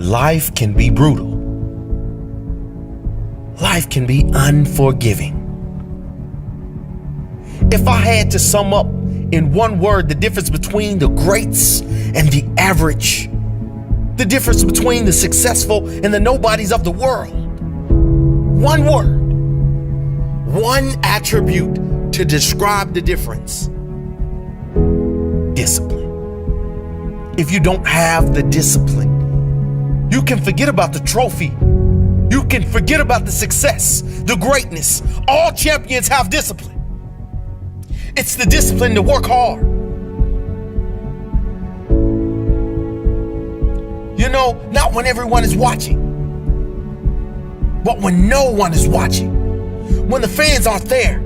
life can be brutal. Life can be unforgiving. If I had to sum up in one word the difference between the greats and the average, the difference between the successful and the nobodies of the world, one word, one attribute to describe the difference: discipline. If you don't have the discipline, you can forget about the trophy. You can forget about the success, the greatness. All champions have discipline. It's the discipline to work hard. You know, not when everyone is watching, but when no one is watching. When the fans aren't there.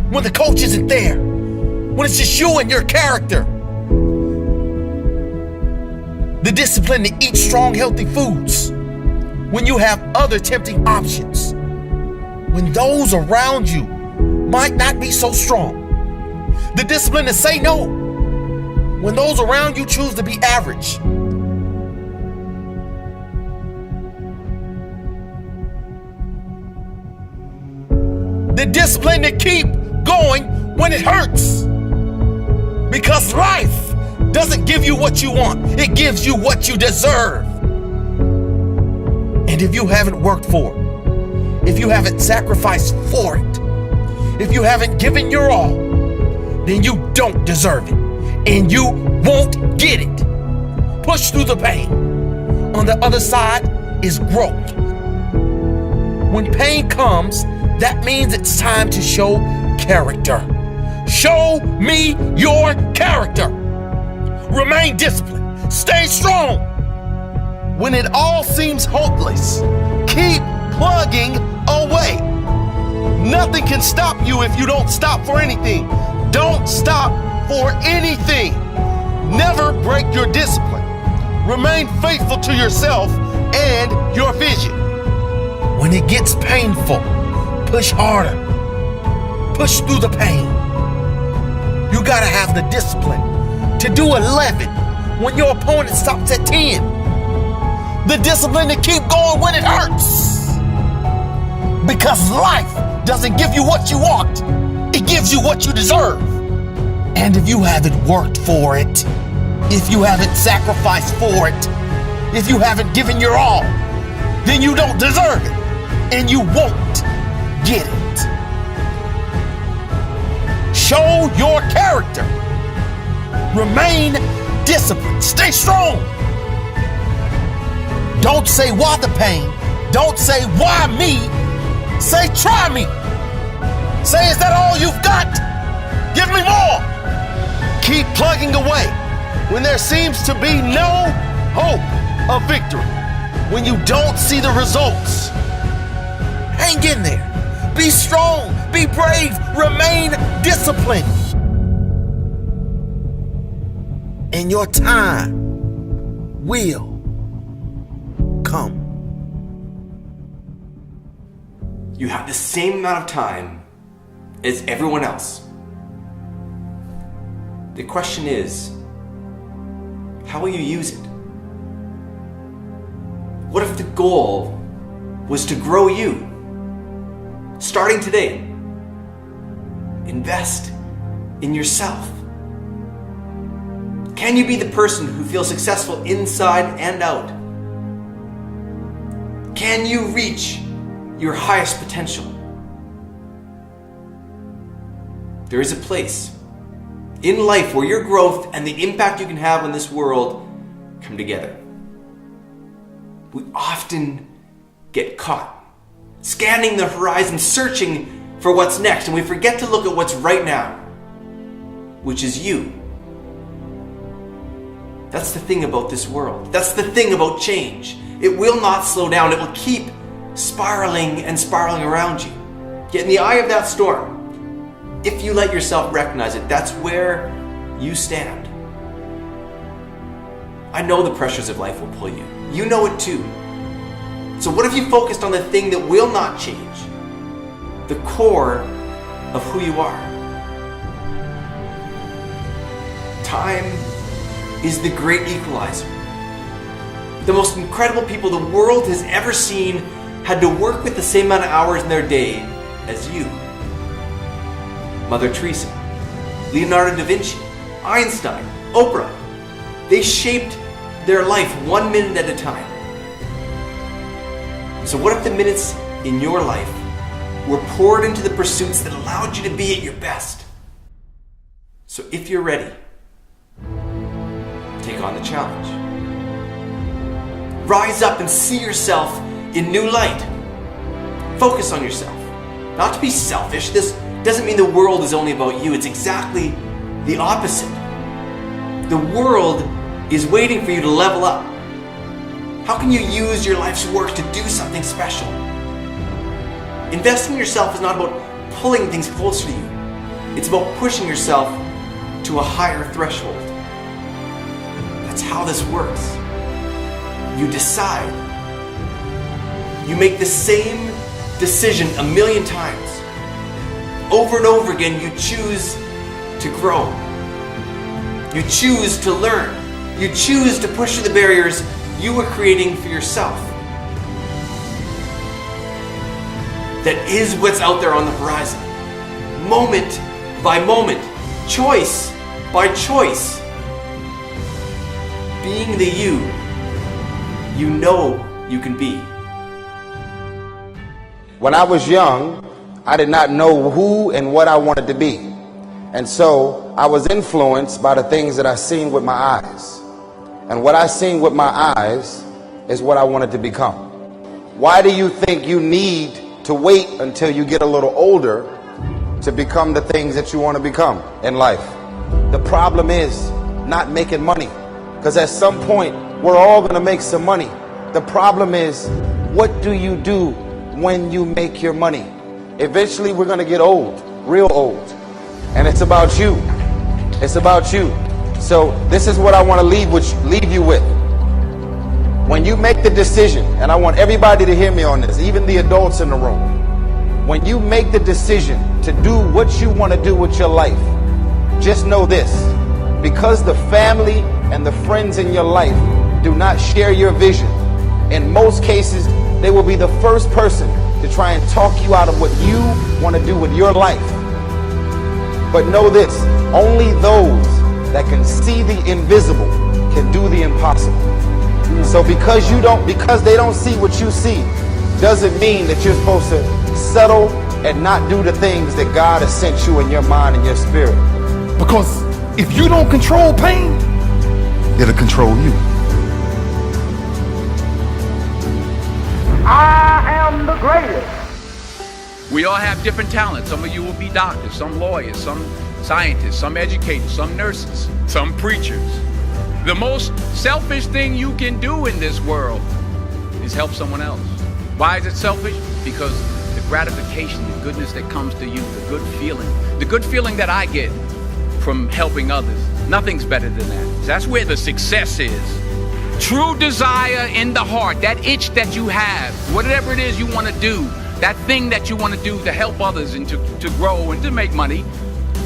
When the coach isn't there. When it's just you and your character. The discipline to eat strong, healthy foods when you have other tempting options. When those around you might not be so strong. The discipline to say no when those around you choose to be average. The discipline to keep going when it hurts. Because life doesn't give you what you want. It gives you what you deserve. And if you haven't worked for it, if you haven't sacrificed for it, if you haven't given your all, then you don't deserve it. And you won't get it. Push through the pain. On the other side is growth. When pain comes, that means it's time to show character. Show me your character. Remain disciplined. Stay strong. When it all seems hopeless, keep plugging away. Nothing can stop you if you don't stop for anything. Don't stop for anything. Never break your discipline. Remain faithful to yourself and your vision. When it gets painful, push harder. Push through the pain. You gotta have the discipline to do 11 when your opponent stops at 10. The discipline to keep going when it hurts. Because life doesn't give you what you want. It gives you what you deserve. And if you haven't worked for it, if you haven't sacrificed for it, if you haven't given your all, then you don't deserve it. And you won't get it. Show your character. Remain disciplined. Stay strong. Don't say why the pain. Don't say why me. Say try me. Say, is that all you've got? Give me more. Keep plugging away when there seems to be no hope of victory. When you don't see the results. Hang in there. Be strong. Be brave. Remain disciplined. And your time will come. You have the same amount of time as everyone else. The question is, how will you use it? What if the goal was to grow you? Starting today, invest in yourself. Can you be the person who feels successful inside and out? Can you reach your highest potential? There is a place in life where your growth and the impact you can have on this world come together. We often get caught scanning the horizon, searching for what's next, and we forget to look at what's right now, which is you. That's the thing about this world. That's the thing about change. It will not slow down. It will keep spiraling and spiraling around you. Yet in the eye of that storm, if you let yourself recognize it, that's where you stand. I know the pressures of life will pull you. You know it too. So what if you focused on the thing that will not change? The core of who you are. Time is the great equalizer. The most incredible people the world has ever seen had to work with the same amount of hours in their day as you. Mother Teresa, Leonardo da Vinci, Einstein, Oprah. They shaped their life 1 minute at a time. So what if the minutes in your life were poured into the pursuits that allowed you to be at your best? So if you're ready, take on the challenge. Rise up and see yourself in new light. Focus on yourself. Not to be selfish. This doesn't mean the world is only about you. It's exactly the opposite. The world is waiting for you to level up. How can you use your life's work to do something special? Investing in yourself is not about pulling things closer to you. It's about pushing yourself to a higher threshold. That's how this works. You decide. You make the same decision a million times. Over and over again, you choose to grow. You choose to learn. You choose to push through the barriers you were creating for yourself. That is what's out there on the horizon. Moment by moment, choice by choice. Being the you know you can be. When I was young, I did not know who and what I wanted to be. And so I was influenced by the things that I seen with my eyes. And what I seen with my eyes is what I wanted to become. Why do you think you need to wait until you get a little older to become the things that you want to become in life? The problem is not making money, because at some point we're all going to make some money. The problem is, what do you do when you make your money? Eventually we're going to get old, real old, and it's about you. It's about you. So this is what I want to leave you with. When you make the decision, and I want everybody to hear me on this, even the adults in the room, when you make the decision to do what you want to do with your life, just know this: because the family and the friends in your life do not share your vision, in most cases they will be the first person to try and talk you out of what you want to do with your life. But know this: only those that can see the invisible can do the impossible. So because they don't see what you see, doesn't mean that you're supposed to settle and not do the things that God has sent you in your mind and your spirit. Because if you don't control pain, it'll control you. I am the greatest. We all have different talents. Some of you will be doctors, some lawyers, some scientists, some educators, some nurses, some preachers. The most selfish thing you can do in this world is help someone else. Why is it selfish? Because the gratification, the goodness that comes to you, the good feeling that I get from helping others, nothing's better than that. That's where the success is. True desire in the heart, that itch that you have, whatever it is you want to do, that thing that you want to do to help others and to grow and to make money,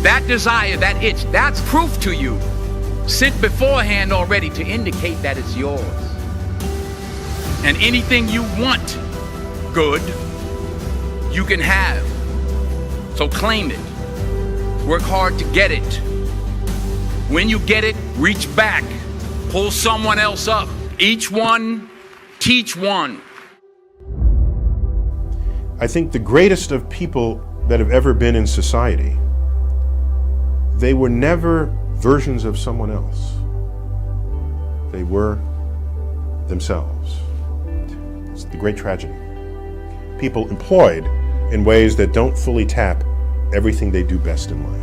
that desire, that itch, that's proof to you, sent beforehand already to indicate that it's yours. And anything you want good, you can have. So claim it. Work hard to get it. When you get it, reach back. Pull someone else up. Each one, teach one. I think the greatest of people that have ever been in society, they were never versions of someone else. They were themselves. It's the great tragedy. People employed in ways that don't fully tap everything they do best in life.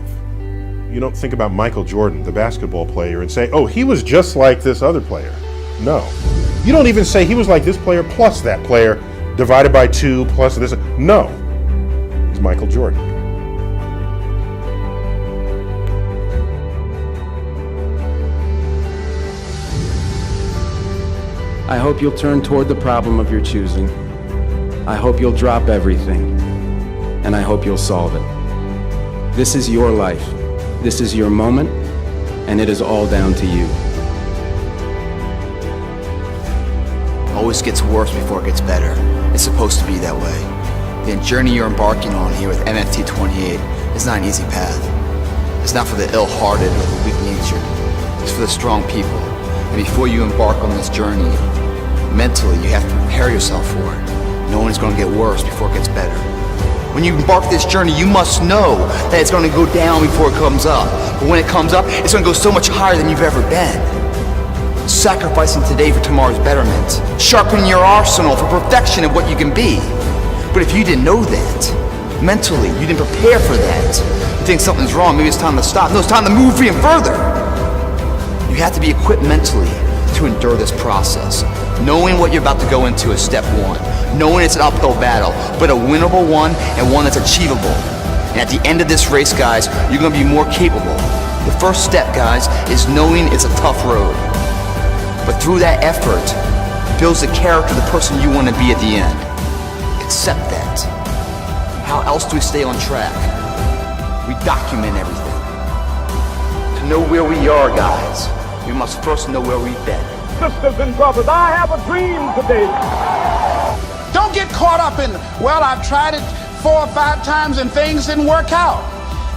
You don't think about Michael Jordan, the basketball player, and say, oh, he was just like this other player. No. You don't even say he was like this player plus that player divided by 2 plus this. No. He's Michael Jordan. I hope you'll turn toward the problem of your choosing. I hope you'll drop everything, and I hope you'll solve it. This is your life. This is your moment, and it is all down to you. always gets worse before it gets better. It's supposed to be that way. The journey you're embarking on here with MFT 28 is not an easy path. It's not for the ill-hearted or the weak-natured. It's for the strong people. And before you embark on this journey, mentally, you have to prepare yourself for it, knowing it's going to get worse before it gets better. When you embark this journey, you must know that it's going to go down before it comes up. But when it comes up, it's going to go so much higher than you've ever been. Sacrificing today for tomorrow's betterment. Sharpening your arsenal for perfection of what you can be. But if you didn't know that, mentally, you didn't prepare for that, you think something's wrong, maybe it's time to stop. No, it's time to move even further. You have to be equipped mentally to endure this process. Knowing what you're about to go into is step one. Knowing it's an uphill battle, but a winnable one and one that's achievable. And at the end of this race, guys, you're going to be more capable. The first step, guys, is knowing it's a tough road. But through that effort, builds the character of the person you want to be at the end. Accept that. How else do we stay on track? We document everything. To know where we are, guys, we must first know where we've been. Sisters and brothers, I have a dream today. Don't get caught up in, well, I've tried it 4 or 5 times and things didn't work out.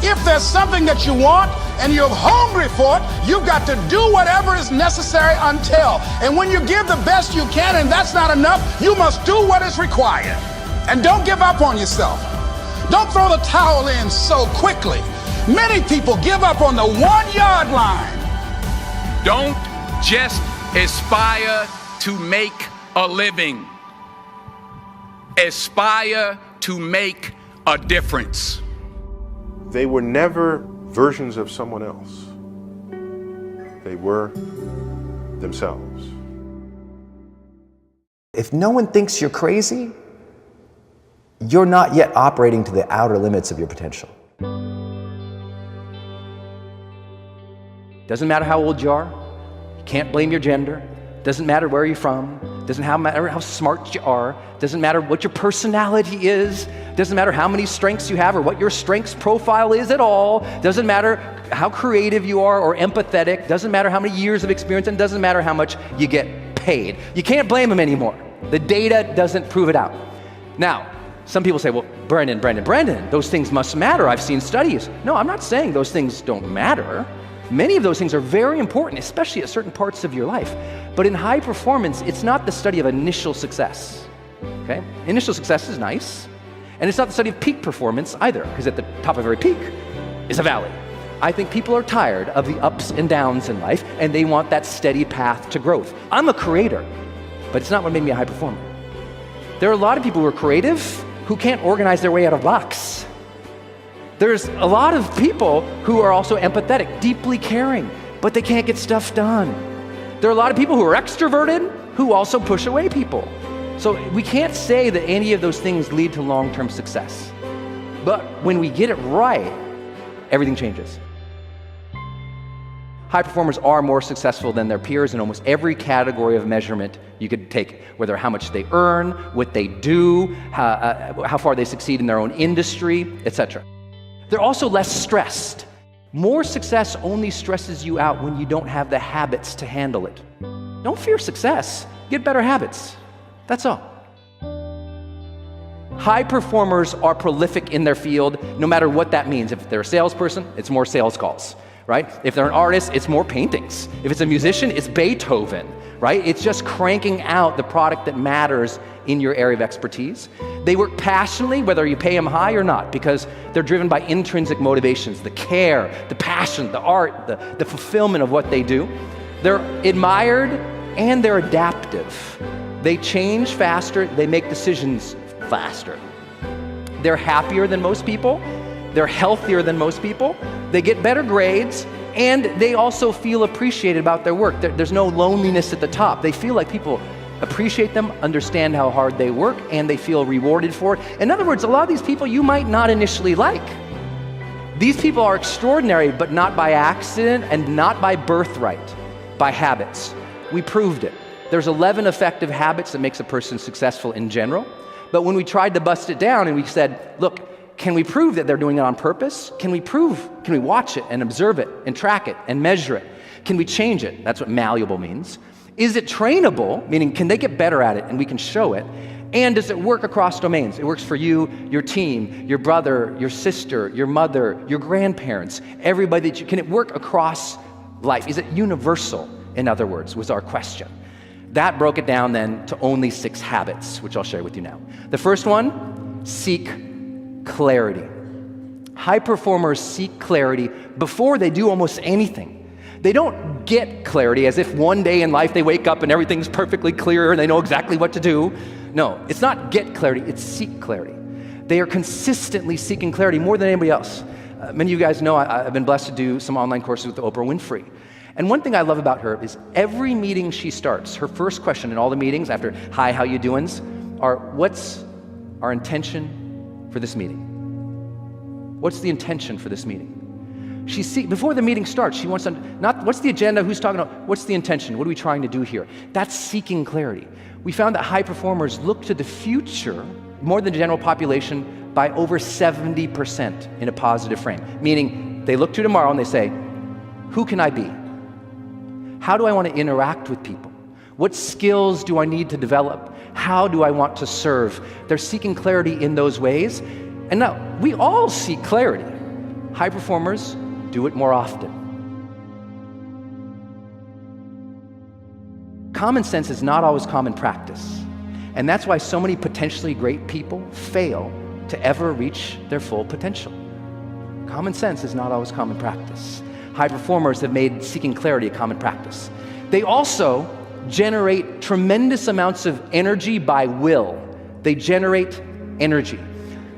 If there's something that you want and you're hungry for it, you've got to do whatever is necessary until. And when you give the best you can and that's not enough, you must do what is required. And don't give up on yourself. Don't throw the towel in so quickly. Many people give up on the 1-yard line. Don't just aspire to make a living. Aspire to make a difference. They were never versions of someone else. They were themselves. If no one thinks you're crazy, you're not yet operating to the outer limits of your potential. Doesn't matter how old you are. You can't blame your gender. Doesn't matter where you're from. Doesn't matter how smart you are. Doesn't matter what your personality is. Doesn't matter how many strengths you have or what your strengths profile is at all. Doesn't matter how creative you are or empathetic. Doesn't matter how many years of experience, and doesn't matter how much you get paid. You can't blame them anymore. The data doesn't prove it out. Now, some people say, well, Brendan, those things must matter. I've seen studies. No, I'm not saying those things don't matter. Many of those things are very important, especially at certain parts of your life. But in high performance, it's not the study of initial success. Okay? Initial success is nice. And it's not the study of peak performance either, because at the top of every peak is a valley. I think people are tired of the ups and downs in life, and they want that steady path to growth. I'm a creator, but it's not what made me a high performer. There are a lot of people who are creative who can't organize their way out of a box. There's a lot of people who are also empathetic, deeply caring, but they can't get stuff done. There are a lot of people who are extroverted who also push away people. So we can't say that any of those things lead to long-term success. But when we get it right, everything changes. High performers are more successful than their peers in almost every category of measurement you could take, whether how much they earn, what they do, how far they succeed in their own industry, etc. They're also less stressed. More success only stresses you out when you don't have the habits to handle it. Don't fear success, get better habits. That's all. High performers are prolific in their field, no matter what that means. If they're a salesperson, it's more sales calls, right? If they're an artist, it's more paintings. If it's a musician, it's Beethoven, right? It's just cranking out the product that matters in your area of expertise. They work passionately, whether you pay them high or not, because they're driven by intrinsic motivations, the care, the passion, the art, the fulfillment of what they do. They're admired and they're adaptive. They change faster, they make decisions faster. They're happier than most people, they're healthier than most people, they get better grades, and they also feel appreciated about their work. There's no loneliness at the top. They feel like people appreciate them, understand how hard they work, and they feel rewarded for it. In other words, a lot of these people you might not initially like. These people are extraordinary, but not by accident and not by birthright, by habits. We proved it. There's 11 effective habits that makes a person successful in general. But when we tried to bust it down and we said, look, can we prove that they're doing it on purpose? Can we watch it and observe it and track it and measure it? Can we change it? That's what malleable means. Is it trainable? Meaning, can they get better at it and we can show it? And does it work across domains? It works for you, your team, your brother, your sister, your mother, your grandparents, everybody that you, can it work across life? Is it universal, in other words, was our question. That broke it down then to only 6 habits, which I'll share with you now. The first one, seek clarity. High performers seek clarity before they do almost anything. They don't get clarity as if one day in life they wake up and everything's perfectly clear and they know exactly what to do. No, it's not get clarity, it's seek clarity. They are consistently seeking clarity more than anybody else. Many of you guys know I've been blessed to do some online courses with Oprah Winfrey. And one thing I love about her is every meeting she starts, her first question in all the meetings after, hi, how you doings, are what's our intention for this meeting? What's the intention for this meeting? Before the meeting starts, she wants to, not what's the agenda, who's talking about, what's the intention, what are we trying to do here? That's seeking clarity. We found that high performers look to the future more than the general population by over 70% in a positive frame. Meaning, they look to tomorrow and they say, who can I be? How do I want to interact with people? What skills do I need to develop? How do I want to serve? They're seeking clarity in those ways. And now, we all seek clarity. High performers do it more often. Common sense is not always common practice. And that's why so many potentially great people fail to ever reach their full potential. Common sense is not always common practice. High performers have made seeking clarity a common practice. They also generate tremendous amounts of energy by will. They generate energy.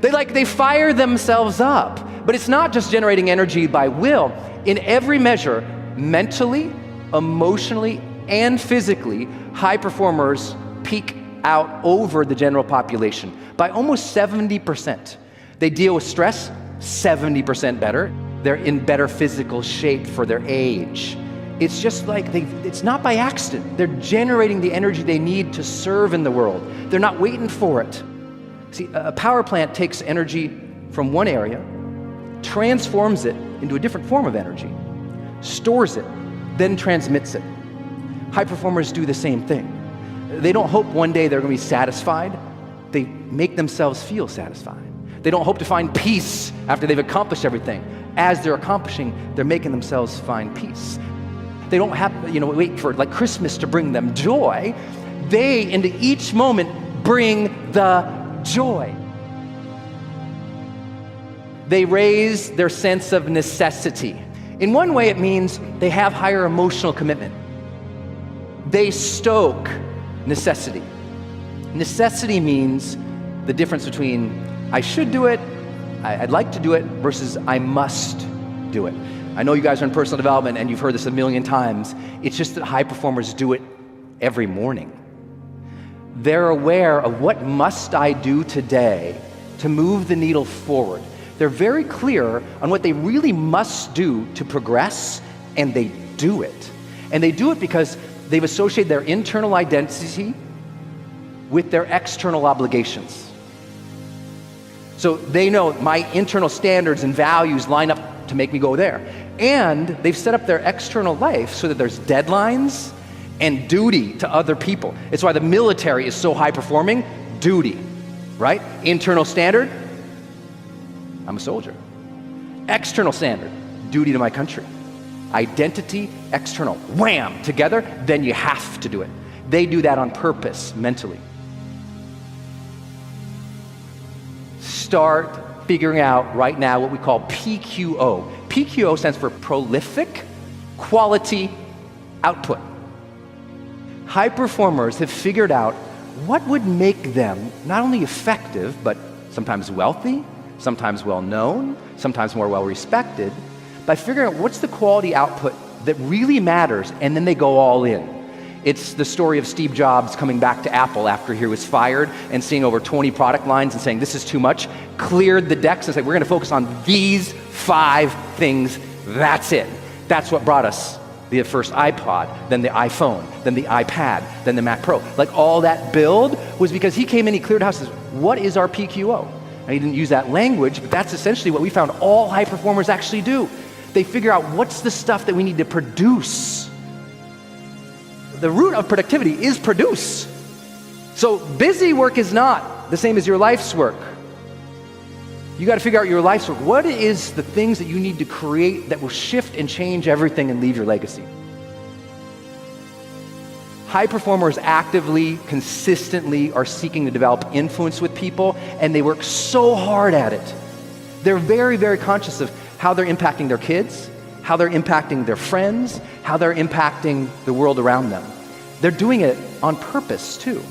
They fire themselves up. But it's not just generating energy by will. In every measure, mentally, emotionally, and physically, high performers peak out over the general population by almost 70%. They deal with stress 70% better. They're in better physical shape for their age. It's just like it's not by accident. They're generating the energy they need to serve in the world. They're not waiting for it. See, a power plant takes energy from one area, transforms it into a different form of energy, stores it, then transmits it. High performers do the same thing. They don't hope one day they're going to be satisfied. They make themselves feel satisfied. They don't hope to find peace after they've accomplished everything. As they're accomplishing, they're making themselves find peace. They don't have, wait for like Christmas to bring them joy. They, into each moment, bring the joy. They raise their sense of necessity. In one way, it means they have higher emotional commitment. They stoke necessity. Necessity means the difference between I should do it, I'd like to do it, versus I must do it. I know you guys are in personal development and you've heard this a million times. It's just that high performers do it every morning. They're aware of what must I do today to move the needle forward. They're very clear on what they really must do to progress, and they do it. And they do it because they've associated their internal identity with their external obligations. So they know my internal standards and values line up to make me go there. And they've set up their external life so that there's deadlines and duty to other people. It's why the military is so high performing. Duty, right? Internal standard, I'm a soldier. External standard, duty to my country. Identity, external, wham, together, then you have to do it. They do that on purpose, mentally. Start figuring out right now what we call PQO. PQO stands for prolific quality output. High performers have figured out what would make them not only effective, but sometimes wealthy, sometimes well-known, sometimes more well-respected, by figuring out what's the quality output that really matters, and then they go all in. It's the story of Steve Jobs coming back to Apple after he was fired and seeing over 20 product lines and saying, this is too much, cleared the decks and said, we're going to focus on these 5 things. That's it. That's what brought us the first iPod, then the iPhone, then the iPad, then the Mac Pro. Like all that build was because he came in, he cleared house and said, what is our PQO? And he didn't use that language, but that's essentially what we found all high performers actually do. They figure out what's the stuff that we need to produce the root of productivity is produce. So busy work is not the same as your life's work. You got to figure out your life's work. What is the things that you need to create that will shift and change everything and leave your legacy? High performers actively, consistently are seeking to develop influence with people, and they work so hard at it. They're very, very conscious of how they're impacting their kids, how they're impacting their friends, how they're impacting the world around them. They're doing it on purpose, too.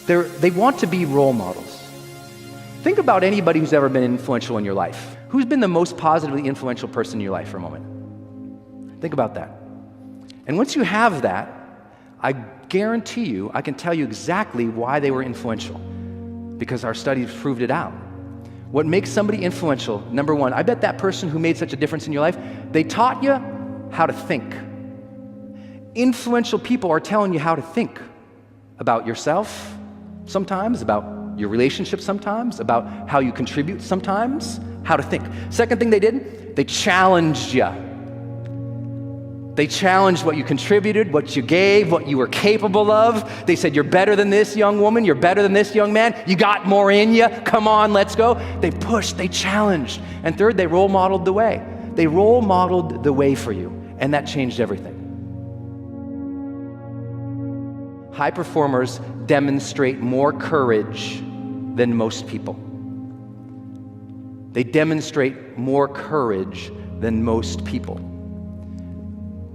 They want to be role models. Think about anybody who's ever been influential in your life. Who's been the most positively influential person in your life for a moment? Think about that. And once you have that, I guarantee you, I can tell you exactly why they were influential, because our studies proved it out. What makes somebody influential, number one, I bet that person who made such a difference in your life, they taught you how to think. Influential people are telling you how to think about yourself sometimes, about your relationship sometimes, about how you contribute sometimes, how to think. Second thing they did, they challenged you. They challenged what you contributed, what you gave, what you were capable of. They said, you're better than this young woman, you're better than this young man, you got more in you, come on, let's go. They pushed, they challenged. And third, they role modeled the way. They role modeled the way for you, and that changed everything. High performers demonstrate more courage than most people. They demonstrate more courage than most people.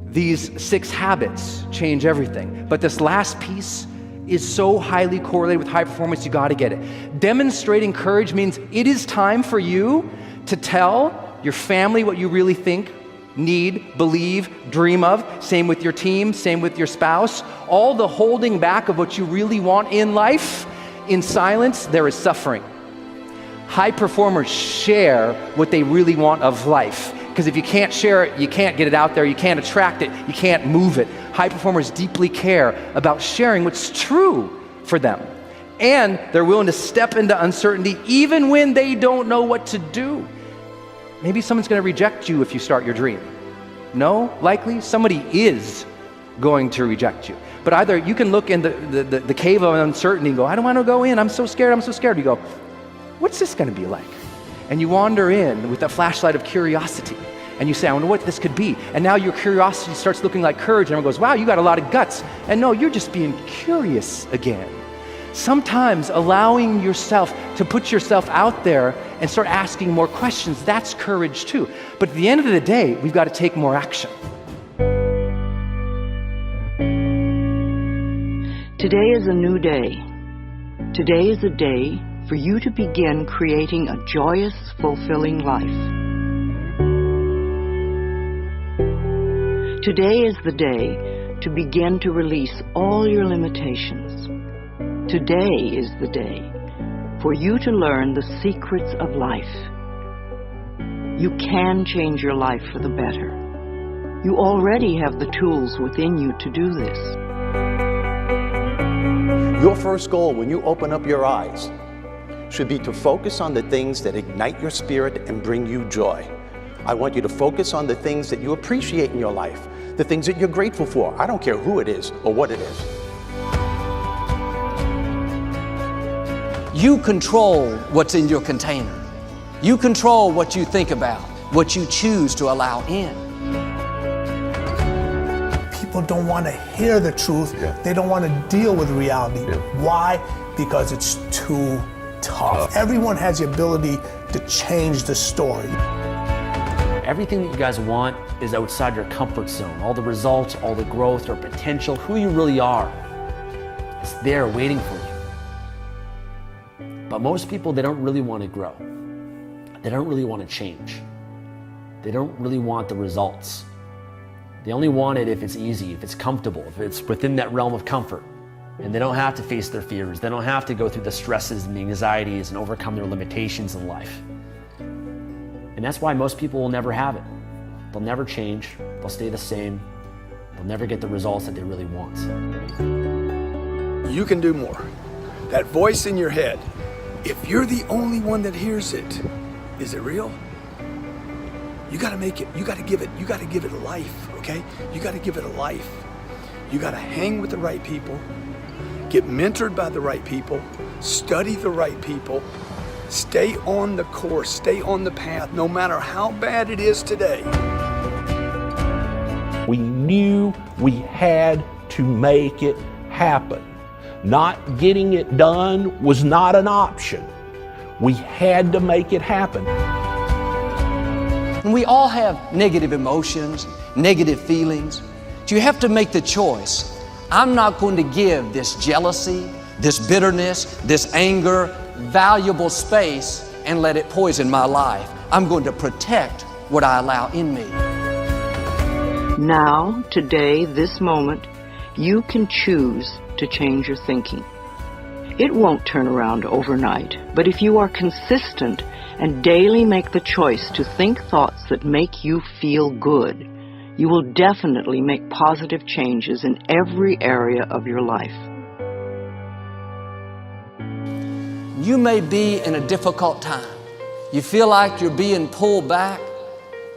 These 6 habits change everything. But this last piece is so highly correlated with high performance, you gotta get it. Demonstrating courage means it is time for you to tell your family what you really think, need, believe, dream of. Same with your team, same with your spouse. All the holding back of what you really want in life, in silence, there is suffering. High performers share what they really want of life. Because if you can't share it, you can't get it out there, you can't attract it, you can't move it. High performers deeply care about sharing what's true for them. And they're willing to step into uncertainty even when they don't know what to do. Maybe someone's going to reject you if you start your dream. No, likely somebody is going to reject you. But either you can look in the cave of uncertainty and go, I don't want to go in, I'm so scared. You go, what's this going to be like? And you wander in with a flashlight of curiosity. And you say, I wonder what this could be. And now your curiosity starts looking like courage. And everyone goes, wow, you got a lot of guts. And no, you're just being curious again. Sometimes allowing yourself to put yourself out there and start asking more questions, that's courage too. But at the end of the day, we've got to take more action. Today is a new day. Today is a day for you to begin creating a joyous, fulfilling life. Today is the day to begin to release all your limitations. Today is the day for you to learn the secrets of life. You can change your life for the better. You already have the tools within you to do this. Your first goal when you open up your eyes should be to focus on the things that ignite your spirit and bring you joy. I want you to focus on the things that you appreciate in your life, the things that you're grateful for. I don't care who it is or what it is. You control what's in your container. You control what you think about, what you choose to allow in. People don't want to hear the truth. Yeah. They don't want to deal with reality. Yeah. Why? Because it's too tough. Everyone has the ability to change the story. Everything that you guys want is outside your comfort zone. All the results, all the growth, your potential, who you really are, it's there waiting for you. But most people, they don't really want to grow. They don't really want to change. They don't really want the results. They only want it if it's easy, if it's comfortable, if it's within that realm of comfort. And they don't have to face their fears. They don't have to go through the stresses and the anxieties and overcome their limitations in life. And that's why most people will never have it. They'll never change. They'll stay the same. They'll never get the results that they really want. You can do more. That voice in your head, if you're the only one that hears it, is it real? You gotta make it, you gotta give it life, okay? You gotta give it a life. You got to hang with the right people, get mentored by the right people, study the right people, stay on the course, stay on the path, no matter how bad it is today. We knew we had to make it happen. Not getting it done was not an option. We had to make it happen. And we all have negative emotions, negative feelings. You have to make the choice. I'm not going to give this jealousy, this bitterness, this anger, valuable space and let it poison my life. I'm going to protect what I allow in me. Now, today, this moment, you can choose to change your thinking. It won't turn around overnight, but if you are consistent and daily make the choice to think thoughts that make you feel good, you will definitely make positive changes in every area of your life. You may be in a difficult time. You feel like you're being pulled back.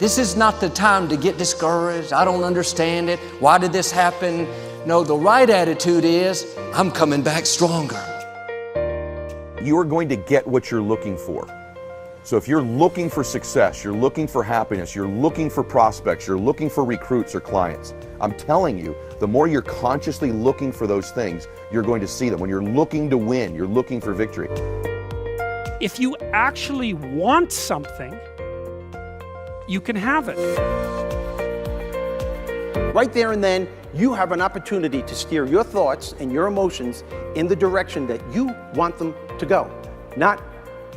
This is not the time to get discouraged. I don't understand it. Why did this happen? No, the right attitude is, I'm coming back stronger. You are going to get what you're looking for. So if you're looking for success, you're looking for happiness, you're looking for prospects, you're looking for recruits or clients, I'm telling you, the more you're consciously looking for those things, you're going to see them. When you're looking to win, you're looking for victory. If you actually want something, you can have it. Right there and then, you have an opportunity to steer your thoughts and your emotions in the direction that you want them to go, not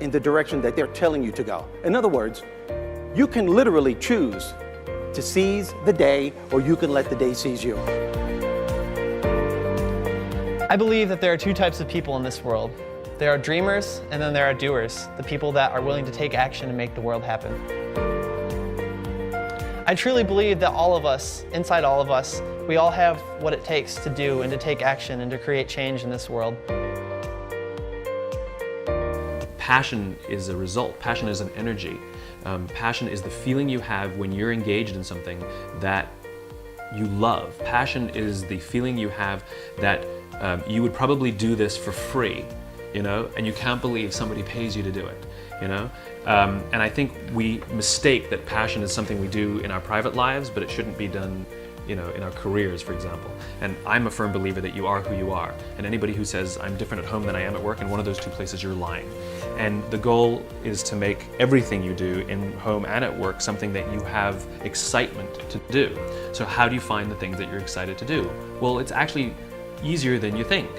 in the direction that they're telling you to go. In other words, you can literally choose to seize the day, or you can let the day seize you. I believe that there are two types of people in this world. There are dreamers, and then there are doers, the people that are willing to take action and make the world happen. I truly believe that all of us, inside all of us, we all have what it takes to do and to take action and to create change in this world. Passion is a result. Passion is an energy. Passion is the feeling you have when you're engaged in something that you love. Passion is the feeling you have that you would probably do this for free, you know, and you can't believe somebody pays you to do it, you know? And I think we mistake that passion is something we do in our private lives, but it shouldn't be done, you know, in our careers, for example. And I'm a firm believer that you are who you are. And anybody who says, I'm different at home than I am at work, in one of those two places, you're lying. And the goal is to make everything you do in home and at work something that you have excitement to do. So how do you find the things that you're excited to do? Well, it's actually easier than you think.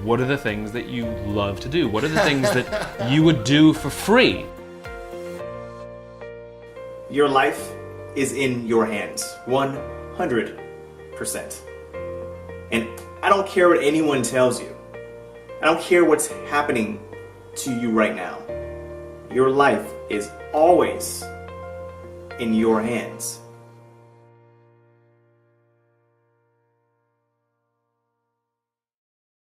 What are the things that you love to do? What are the things that you would do for free? Your life is in your hands, 100%. And I don't care what anyone tells you. I don't care what's happening to you right now. Your life is always in your hands.